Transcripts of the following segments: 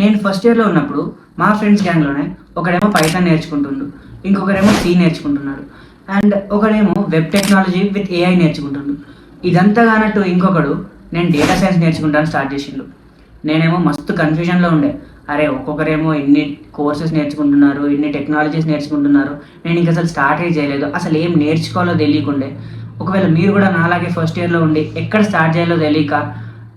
నేను ఫస్ట్ ఇయర్లో ఉన్నప్పుడు మా ఫ్రెండ్స్ గ్యాంగ్లోనే ఒకడేమో పైథాన్ నేర్చుకుంటుండు, ఇంకొకరేమో సి నేర్చుకుంటున్నాడు, అండ్ ఒకడేమో వెబ్ టెక్నాలజీ విత్ ఏఐ నేర్చుకుంటుండు. ఇదంతా కానట్టు ఇంకొకడు నేను డేటా సైన్స్ నేర్చుకుంటాను స్టార్ట్ చేసిండు. నేనేమో మస్తు కన్ఫ్యూజన్లో ఉండే, అరే ఒక్కొక్కరేమో ఇన్ని కోర్సెస్ నేర్చుకుంటున్నారు, ఇన్ని టెక్నాలజీస్ నేర్చుకుంటున్నారు, నేను ఇంక అసలు స్టార్టే చేయలేదు, అసలు ఏం నేర్చుకోవాలో తెలియకుండే. ఒకవేళ మీరు కూడా నాలాగే ఫస్ట్ ఇయర్లో ఉండి ఎక్కడ స్టార్ట్ చేయాలో తెలియక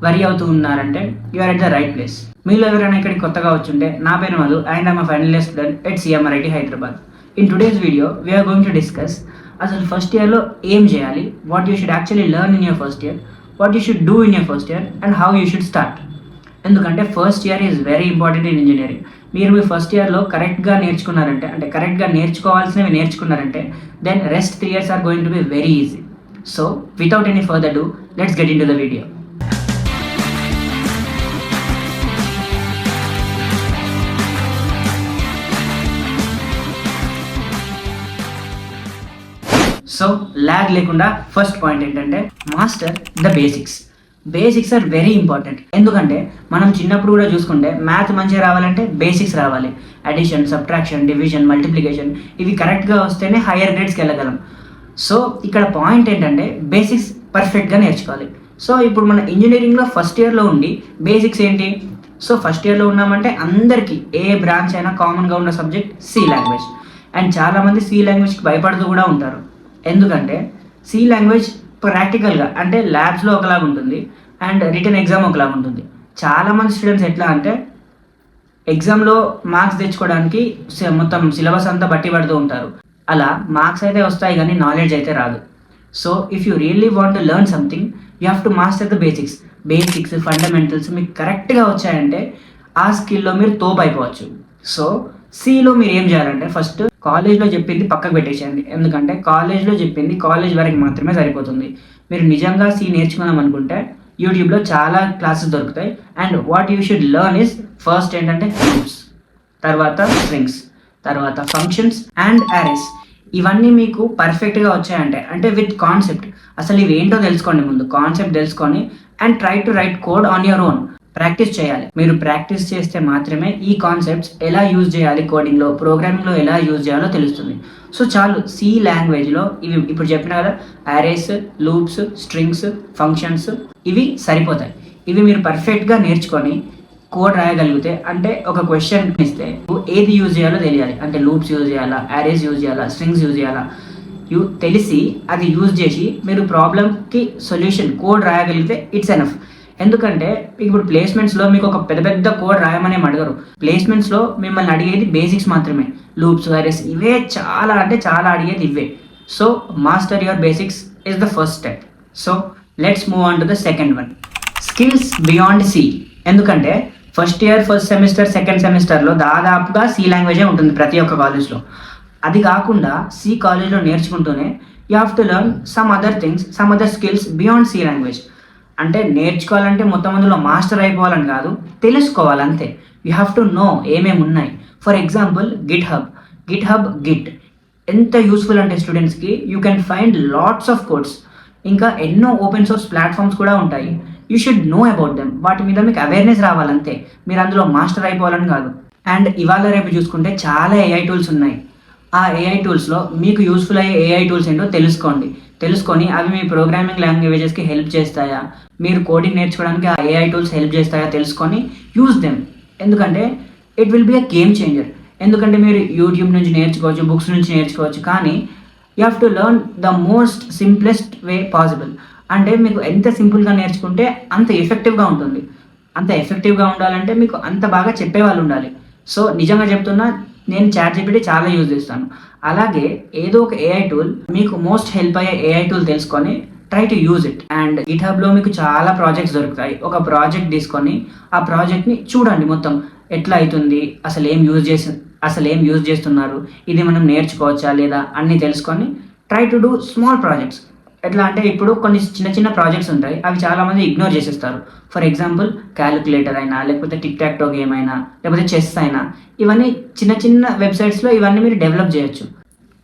వరి అవుతూ ఉన్నారంటే you're at the right place. మీలో ఎవరైనా ఇక్కడికి కొత్తగా వచ్చుంటే, నా పేరు Madhu and I'm final year student at CMRIT Hyderabad. In today's video we're going to discuss అసలు ఫస్ట్ ఇయర్లో ఏం చేయాలి, what you should actually learn in your first year, what you should do in your first year and how you should start. ఎందుకంటే first year is very important in engineering. మీరు మీ first ఇయర్లో కరెక్ట్గా నేర్చుకున్నారంటే, అంటే కరెక్ట్గా నేర్చుకోవాల్సినవి నేర్చుకున్నారంటే, then rest 3 years are going to be very easy. So without any further do, let's get into the video. So lag లేకుండా ఫస్ట్ పాయింట్ ఏంటంటే master the basics. Basics are very important. ఎందుకంటే మనం చిన్నప్పుడు కూడా చూసుకుంటే math మంచిగా రావాలంటే basics రావాలి. అడిషన్, సబ్ట్రాక్షన్, డివిజన్, మల్టిప్లికేషన్ ఇవి కరెక్ట్గా వస్తేనే హయ్యర్ గ్రేడ్స్కి వెళ్ళగలం. సో ఇక్కడ పాయింట్ ఏంటంటే బేసిక్స్ పర్ఫెక్ట్గా నేర్చుకోవాలి. సో ఇప్పుడు మన ఇంజనీరింగ్లో ఫస్ట్ ఇయర్లో ఉండి బేసిక్స్ ఏంటి? సో ఫస్ట్ ఇయర్లో ఉన్నామంటే అందరికీ ఏ బ్రాంచ్ అయినా కామన్గా ఉన్న సబ్జెక్ట్ సి లాంగ్వేజ్. అండ్ చాలామంది సి లాంగ్వేజ్కి భయపడుతూ కూడా ఉంటారు. ఎందుకంటే సి లాంగ్వేజ్ ప్రాక్టికల్గా అంటే ల్యాబ్స్లో ఒకలాగా ఉంటుంది అండ్ రిటర్న్ ఎగ్జామ్ ఒకలాగా ఉంటుంది. చాలామంది స్టూడెంట్స్ ఎట్లా అంటే ఎగ్జామ్లో మార్క్స్ తెచ్చుకోవడానికి మొత్తం సిలబస్ అంతా బట్టి పడుతూ ఉంటారు. అలా మార్క్స్ అయితే వస్తాయి కానీ నాలెడ్జ్ అయితే రాదు. So if you really want to learn something, you have to master the basics. Basics, fundamentals మీకు కరెక్ట్గా వచ్చాయంటే ఆ స్కిల్లో మీరు తోపు అయిపోవచ్చు. సో సిలో మీరు ఏం చేయాలంటే ఫస్ట్ కాలేజ్లో చెప్పింది పక్కకు పెట్టేసేయండి. ఎందుకంటే కాలేజ్లో చెప్పింది కాలేజ్ వరకు మాత్రమే సరిపోతుంది. మీరు నిజంగా సి నేర్చుకుందాం అనుకుంటే యూట్యూబ్లో చాలా క్లాసెస్ దొరుకుతాయి. And what you should learn is first ఏంటంటే గ్రూప్స్, తర్వాత స్ట్రింగ్స్, తర్వాత ఫంక్షన్స్ అండ్ అరేస్. ఇవన్నీ మీకు పర్ఫెక్ట్గా వచ్చాయంటే, అంటే విత్ కాన్సెప్ట్. అసలు ఇవి ఏంటో తెలుసుకోండి, ముందు కాన్సెప్ట్ తెలుసుకొని and try to right code on your own. Practice చేయాలి. మీరు ప్రాక్టీస్ చేస్తే మాత్రమే ఈ కాన్సెప్ట్స్ ఎలా యూజ్ చేయాలి, కోడింగ్లో, ప్రోగ్రామింగ్లో ఎలా యూజ్ చేయాలో తెలుస్తుంది. సో చాలు, సి లాంగ్వేజ్లో ఇవి ఇప్పుడు చెప్పిన కదా, అరేస్, లూప్స్, స్ట్రింగ్స్, ఫంక్షన్స్ ఇవి సరిపోతాయి. ఇవి మీరు పర్ఫెక్ట్గా నేర్చుకొని కోడ్ రాయగలిగితే, అంటే ఒక క్వశ్చన్ ఇస్తే ఏది యూజ్ చేయాలో తెలియాలి. అంటే లూప్స్ యూజ్ చేయాలా, అరేస్ యూజ్ చేయాలా, స్ట్రింగ్స్ యూజ్ చేయాలా, తెలిసి అది యూజ్ చేసి మీరు ప్రాబ్లమ్కి సొల్యూషన్ కోడ్ రాయగలిగితే ఇట్స్ ఎనఫ్. ఎందుకంటే ఇప్పుడు ప్లేస్మెంట్స్లో మీకు ఒక పెద్ద పెద్ద కోడ్ రాయమని అడగరు. ప్లేస్మెంట్స్లో మిమ్మల్ని అడిగేది బేసిక్స్ మాత్రమే. లూప్స్, అరేస్ ఇవే చాలా అంటే చాలా అడిగేది ఇవే. So master your basics is the first step. So let's move on to the second one, skills beyond C. ఎందుకంటే ఫస్ట్ ఇయర్, ఫస్ట్ సెమిస్టర్, సెకండ్ సెమిస్టర్లో దాదాపుగా సి లాంగ్వేజే ఉంటుంది ప్రతి ఒక్క కాలేజ్లో. అది కాకుండా సి కాలేజ్లో నేర్చుకుంటూనే you have to learn some other things, some other skills beyond C language. అంటే నేర్చుకోవాలంటే మొత్తం అందులో మాస్టర్ అయిపోవాలని కాదు, తెలుసుకోవాలంతే. యూ హ్యావ్ టు నో ఏమేమి ఉన్నాయి. ఫర్ ఎగ్జాంపుల్ గిట్ ఎంత యూస్ఫుల్ అంటే స్టూడెంట్స్కి, you can find lots of codes. ఇంకా ఎన్నో ఓపెన్ సోర్స్ ప్లాట్ఫామ్స్ కూడా ఉంటాయి. You should know about them. వాటి మీద మీకు అవేర్నెస్ రావాలంతే, మీరు అందులో మాస్టర్ అయిపోవాలని కాదు. అండ్ ఇవాళ రేపు చూసుకుంటే చాలా ఏఐ టూల్స్ ఉన్నాయి. ఆ ఏఐ టూల్స్లో మీకు యూస్ఫుల్ అయ్యే ఏఐ టూల్స్ ఏంటో తెలుసుకొని అవి మీ ప్రోగ్రామింగ్ లాంగ్వేజెస్కి హెల్ప్ చేస్తాయా, మీరు కోడింగ్ నేర్చుకోవడానికి ఆ ఏఐ టూల్స్ హెల్ప్ చేస్తాయా తెలుసుకొని యూజ్ దెమ్. ఎందుకంటే it will be a game changer. ఎందుకంటే మీరు యూట్యూబ్ నుంచి నేర్చుకోవచ్చు, బుక్స్ నుంచి నేర్చుకోవచ్చు, కానీ you have to learn the most simplest way possible. అంటే మీకు ఎంత సింపుల్గా నేర్చుకుంటే అంత ఎఫెక్టివ్గా ఉంటుంది. అంత ఎఫెక్టివ్గా ఉండాలంటే మీకు అంత బాగా చెప్పేవాళ్ళు ఉండాలి. సో నిజంగా చెప్తున్నా, నేను ChatGPT చాలా యూజ్ చేస్తాను. అలాగే ఏదో ఒక ఏఐ టూల్ మీకు మోస్ట్ హెల్ప్ అయ్యే ఏఐ టూల్ తెలుసుకొని try to use it. And గిట్హబ్లో మీకు చాలా ప్రాజెక్ట్స్ దొరుకుతాయి. ఒక ప్రాజెక్ట్ తీసుకొని ఆ ప్రాజెక్ట్ని చూడండి, మొత్తం ఎట్లా అవుతుంది, అసలు ఏం యూజ్ చేస్తున్నారు, ఇది మనం నేర్చుకోవచ్చా లేదా అన్నీ తెలుసుకొని try to do small projects. ఎట్లా అంటే ఇప్పుడు కొన్ని చిన్న చిన్న ప్రాజెక్ట్స్ ఉంటాయి, అవి చాలామంది ఇగ్నోర్ చేసేస్తారు. ఫర్ ఎగ్జాంపుల్ క్యాలిక్యులేటర్ అయినా, లేకపోతే టిక్ టాక్ టో గేమ్ అయినా, లేకపోతే చెస్ అయినా, ఇవన్నీ చిన్న చిన్న వెబ్సైట్స్లో ఇవన్నీ మీరు డెవలప్ చేయొచ్చు.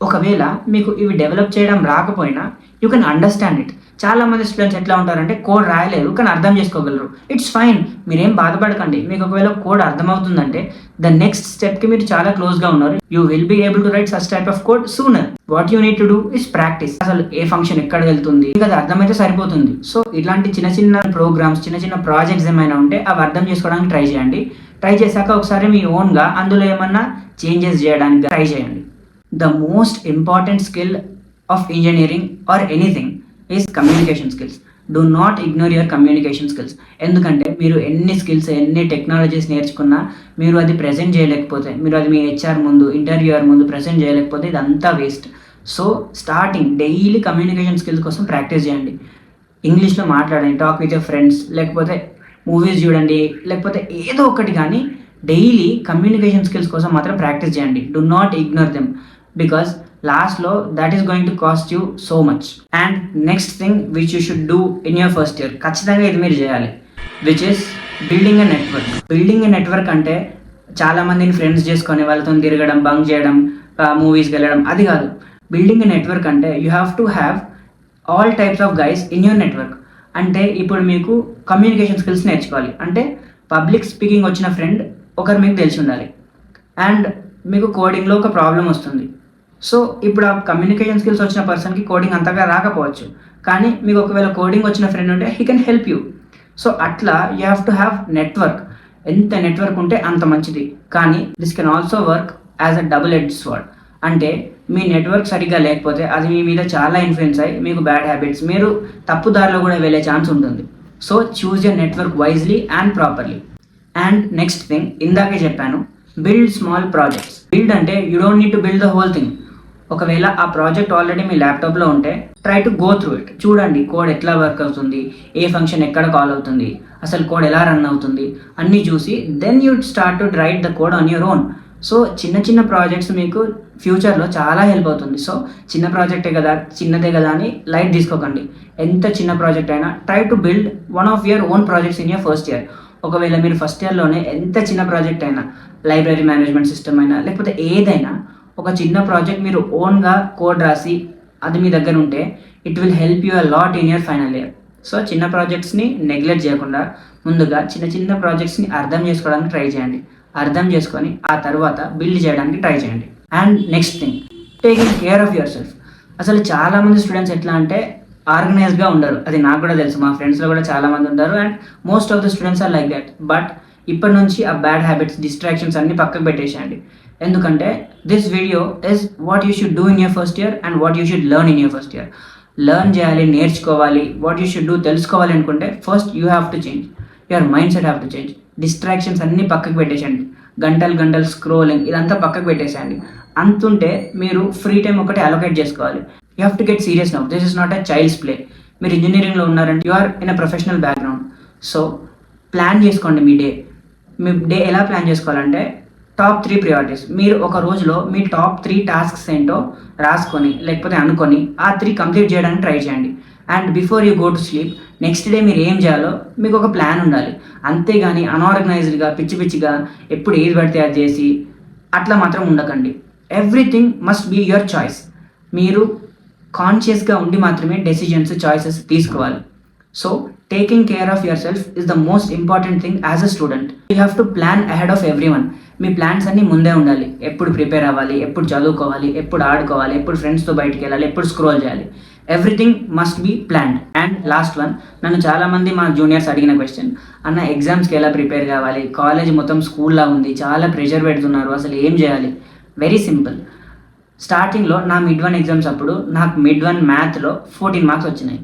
ఒకవేళ మీకు ఇవి డెవలప్ చేయడం రాకపోయినా యూ కెన్ అండర్స్టాండ్ ఇట్. చాలా మంది స్టూడెంట్స్ ఎట్లా ఉంటారంటే కోడ్ రాయలేరు కానీ అర్థం చేసుకోగలరు. ఇట్స్ ఫైన్, మీరేం బాధపడకండి. మీకు ఒకవేళ కోడ్ అర్థమవుతుందంటే ద నెక్స్ట్ స్టెప్కి మీరు చాలా క్లోజ్గా ఉన్నారు. You will be able to write such type of code sooner. What you need to do is practice. అసలు ఏ ఫంక్షన్ ఎక్కడ వెళ్తుంది మీకు అది అర్థమైతే సరిపోతుంది. సో ఇట్లాంటి చిన్న చిన్న ప్రోగ్రామ్స్, చిన్న చిన్న ప్రాజెక్ట్స్ ఏమైనా ఉంటే అవి అర్థం చేసుకోవడానికి ట్రై చేయండి. ట్రై చేశాక ఒకసారి మీ ఓన్గా అందులో ఏమన్నా చేంజెస్ చేయడానికి ట్రై చేయండి. The most important skill of engineering or anything is communication skills. Do not ignore your communication skills. ఎందుకంటే మీరు ఎన్ని స్కిల్స్, ఎన్ని టెక్నాలజీస్ నేర్చుకున్నా మీరు అది ప్రజెంట్ చేయలేకపోతే, మీరు అది మీ హెచ్ఆర్ ముందు, ఇంటర్వ్యూయర్ ముందు ప్రజెంట్ చేయలేకపోతే ఇదంతా waste. So starting daily communication skills కోసం ప్రాక్టీస్ చేయండి. ఇంగ్లీష్లో మాట్లాడండి, టాక్ విత్ యువర్ ఫ్రెండ్స్, లేకపోతే మూవీస్ చూడండి, లేకపోతే ఏదో ఒకటి, కానీ డైలీ కమ్యూనికేషన్ స్కిల్స్ కోసం మాత్రం ప్రాక్టీస్ చేయండి. Do not ignore them because లాస్ట్లో that is going to cost you so much. And next thing which you should do in your first year, ఖచ్చితంగా ఇది మీరు చేయాలి, which is building a network. Building a network అంటే చాలామందిని friends చేసుకొని వాళ్ళతో తిరగడం, బంక్ చేయడం, మూవీస్కి వెళ్ళడం, అది కాదు. బిల్డింగ్ ఎ నెట్వర్క్ అంటే you have to have all types of guys in your network. అంటే ఇప్పుడు మీకు కమ్యూనికేషన్ స్కిల్స్ నేర్చుకోవాలి అంటే పబ్లిక్ స్పీకింగ్ వచ్చిన ఫ్రెండ్ ఒకరు మీకు తెలిసి ఉండాలి. అండ్ మీకు కోడింగ్లో ఒక ప్రాబ్లం వస్తుంది. సో ఇప్పుడు ఆ కమ్యూనికేషన్ స్కిల్స్ వచ్చిన పర్సన్కి కోడింగ్ అంతగా రాకపోవచ్చు, కానీ మీకు ఒకవేళ కోడింగ్ వచ్చిన ఫ్రెండ్ ఉంటే he can help you. So అట్లా you have to have network. ఎంత నెట్వర్క్ ఉంటే అంత మంచిది. కానీ this can also work as a double edge sword. అంటే మీ నెట్వర్క్ సరిగ్గా లేకపోతే అది మీ మీద చాలా ఇన్ఫ్లుయెన్స్ అయ్యి మీకు బ్యాడ్ హ్యాబిట్స్, మీరు తప్పుదారిలో కూడా వెళ్ళే ఛాన్స్ ఉంటుంది. So choose your network wisely and properly. And next thing, ఇందాకే చెప్పాను, బిల్డ్ స్మాల్ ప్రాజెక్ట్స్. బిల్డ్ అంటే you don't need to build the whole thing. ఒకవేళ ఆ ప్రాజెక్ట్ ఆల్రెడీ మీ ల్యాప్టాప్లో ఉంటే try to go through it. చూడండి కోడ్ ఎట్లా వర్క్ అవుతుంది, ఏ ఫంక్షన్ ఎక్కడ కాల్ అవుతుంది, అసలు కోడ్ ఎలా రన్ అవుతుంది అన్నీ చూసి then you start to write the code on your own. So చిన్న చిన్న ప్రాజెక్ట్స్ మీకు ఫ్యూచర్లో చాలా హెల్ప్ అవుతుంది. సో చిన్న ప్రాజెక్టే కదా, చిన్నదే కదా అని లైట్ తీసుకోకండి. ఎంత చిన్న ప్రాజెక్ట్ అయినా try to build one of your own projects in your first year. ఒకవేళ మీరు ఫస్ట్ ఇయర్లోనే ఎంత చిన్న ప్రాజెక్ట్ అయినా, లైబ్రరీ మేనేజ్మెంట్ సిస్టమ్ అయినా లేకపోతే ఏదైనా ఒక చిన్న ప్రాజెక్ట్ మీరు ఓన్గా కోడ్ రాసి అది మీ దగ్గర ఉంటే it will help you a lot in your final year. So చిన్న ప్రాజెక్ట్స్ని నెగ్లెక్ట్ చేయకుండా ముందుగా చిన్న చిన్న ప్రాజెక్ట్స్ని అర్థం చేసుకోవడానికి ట్రై చేయండి. అర్థం చేసుకొని ఆ తర్వాత బిల్డ్ చేయడానికి ట్రై చేయండి. And next thing, taking care of your self. అసలు చాలామంది స్టూడెంట్స్ ఎట్లా అంటే ఆర్గనైజ్గా ఉండరు. అది నాకు కూడా తెలుసు, మా ఫ్రెండ్స్లో కూడా చాలామంది ఉంటారు. And most of the students are like that. But ఇప్పటి నుంచి ఆ బ్యాడ్ హ్యాబిట్స్, డిస్ట్రాక్షన్స్ అన్ని పక్కకు పెట్టేసేయండి. ఎందుకంటే this video is what you should do in your first year and what you should learn in your first year. Learn చేయాలి, నేర్చుకోవాలి, what you should do తెలుసుకోవాలి అనుకుంటే first you have to change your mind set, have to change. Distractions అన్నీ పక్కకు పెట్టేసేయండి. గంటలు scrolling ఇదంతా పక్కకు పెట్టేసేయండి. అంతుంటే మీరు ఫ్రీ టైం ఒకటి అలొకేట్ చేసుకోవాలి. You have to get serious now. This is not a child's play. మీరు ఇంజనీరింగ్లో ఉన్నారంటే you are in a professional background. So plan చేసుకోండి మీ డే ఎలా ప్లాన్ చేసుకోవాలంటే టాప్ 3 ప్రియారిటీస్. మీరు ఒక రోజులో మీ టాప్ 3 టాస్క్స్ ఏంటో రాసుకొని లేకపోతే అనుకొని ఆ 3 కంప్లీట్ చేయడానికి ట్రై చేయండి. And before you go to sleep next day మీరు ఏం చేయాలో మీకు ఒక ప్లాన్ ఉండాలి. అంతేగాని అనార్గనైజ్డ్గా పిచ్చిగా ఎప్పుడు ఏది పడితే అది చేసి అట్లా మాత్రం ఉండకండి. Everything must be your choice. మీరు కాన్షియస్గా ఉండి మాత్రమే డెసిజన్స్, చాయిసెస్ తీసుకోవాలి. So taking care of yourself is the most important thing as a student. You have to plan ahead of everyone. మీ ప్లాన్స్ అన్నీ ముందే ఉండాలి. ఎప్పుడు ప్రిపేర్ అవ్వాలి, ఎప్పుడు చదువుకోవాలి, ఎప్పుడు ఆడుకోవాలి, ఎప్పుడు ఫ్రెండ్స్తో బయటికి వెళ్ళాలి, ఎప్పుడు స్క్రోల్ చేయాలి, everything must be planned. And last one, నన్ను చాలామంది మా జూనియర్స్ అడిగిన క్వశ్చన్, అన్న ఎగ్జామ్స్కి ఎలా ప్రిపేర్ కావాలి, కాలేజ్ మొత్తం స్కూల్లా ఉంది, చాలా ప్రెషర్ పెడుతున్నారు, అసలు ఏం చేయాలి? Very simple. స్టార్టింగ్లో నా మిడ్-1 ఎగ్జామ్స్ అప్పుడు నాకు మిడ్-1 మ్యాథ్లో 14 మార్క్స్ వచ్చినాయి.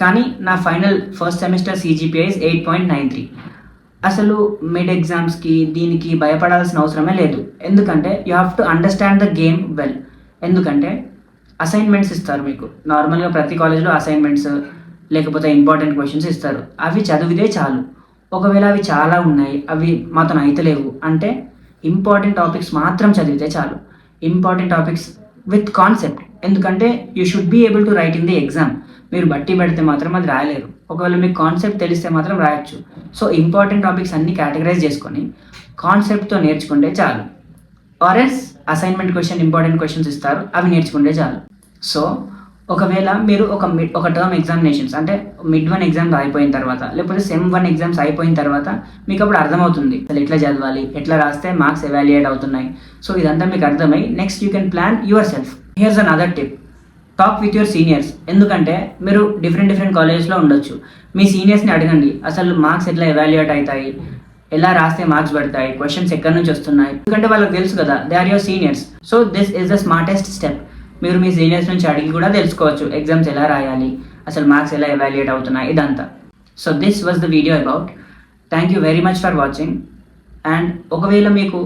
కానీ నా final first semester CGPA is 8.93. అసలు మిడ్ ఎగ్జామ్స్కి దీనికి భయపడాల్సిన అవసరమే లేదు. ఎందుకంటే you have to understand the game well. ఎందుకంటే అసైన్మెంట్స్ ఇస్తారు మీకు. నార్మల్గా ప్రతి కాలేజ్లో అసైన్మెంట్స్ లేకపోతే ఇంపార్టెంట్ క్వశ్చన్స్ ఇస్తారు. అవి చదివితే చాలు. ఒకవేళ అవి చాలా ఉన్నాయి, అవి మాత్రం అయితలేవు అంటే ఇంపార్టెంట్ టాపిక్స్ మాత్రం చదివితే చాలు. Important topics with concept. ఎందుకంటే you should be able to write in the exam. మీరు బట్టి పెడితే మాత్రం అది రాయలేరు. ఒకవేళ మీకు కాన్సెప్ట్ తెలిస్తే మాత్రం రాయొచ్చు. సో ఇంపార్టెంట్ టాపిక్స్ అన్నీ కేటగరైజ్ చేసుకొని కాన్సెప్ట్తో నేర్చుకుంటే చాలు. RS assignment question, important questions ఇస్తారు, అవి నేర్చుకుంటే చాలు. సో ఒకవేళ మీరు ఒక టర్మ్ ఎగ్జామినేషన్స్ అంటే మిడ్ 1 ఎగ్జామ్స్ అయిపోయిన తర్వాత లేకపోతే సెమ్ 1 ఎగ్జామ్స్ అయిపోయిన తర్వాత మీకు అప్పుడు అర్థమవుతుంది అసలు ఎట్లా చదవాలి, ఎట్లా రాస్తే మార్క్స్ ఎవాల్యుయేట్ అవుతున్నాయి. సో ఇదంతా మీకు అర్థమై next you can plan yourself. Here's another tip, talk with your seniors. ఎందుకంటే మీరు డిఫరెంట్ కాలేజెస్లో ఉండొచ్చు. మీ సీనియర్స్ని అడగండి అసలు మార్క్స్ ఎట్లా ఎవాల్యుయేట్ అవుతాయి, ఎలా రాస్తే మార్క్స్ పడతాయి, క్వశ్చన్స్ ఎక్కడి నుంచి వస్తున్నాయి. ఎందుకంటే వాళ్ళకి తెలుసు కదా, they are your seniors. So this is the smartest step. మీరు మీ సీనియర్స్ నుంచి అడిగి కూడా తెలుసుకోవచ్చు ఎగ్జామ్స్ ఎలా రాయాలి, అసలు మార్క్స్ ఎలా ఎవాల్యుయేట్ అవుతున్నాయి, ఇదంతా. So this was the video about. Thank you very much for watching. And ఒకవేళ మీకు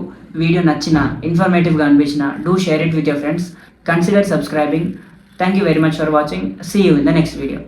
వీడియో నచ్చిన, ఇన్ఫర్మేటివ్గా అనిపించిన, do share it with your friends. Consider subscribing. Thank you very much for watching. See you in the next video.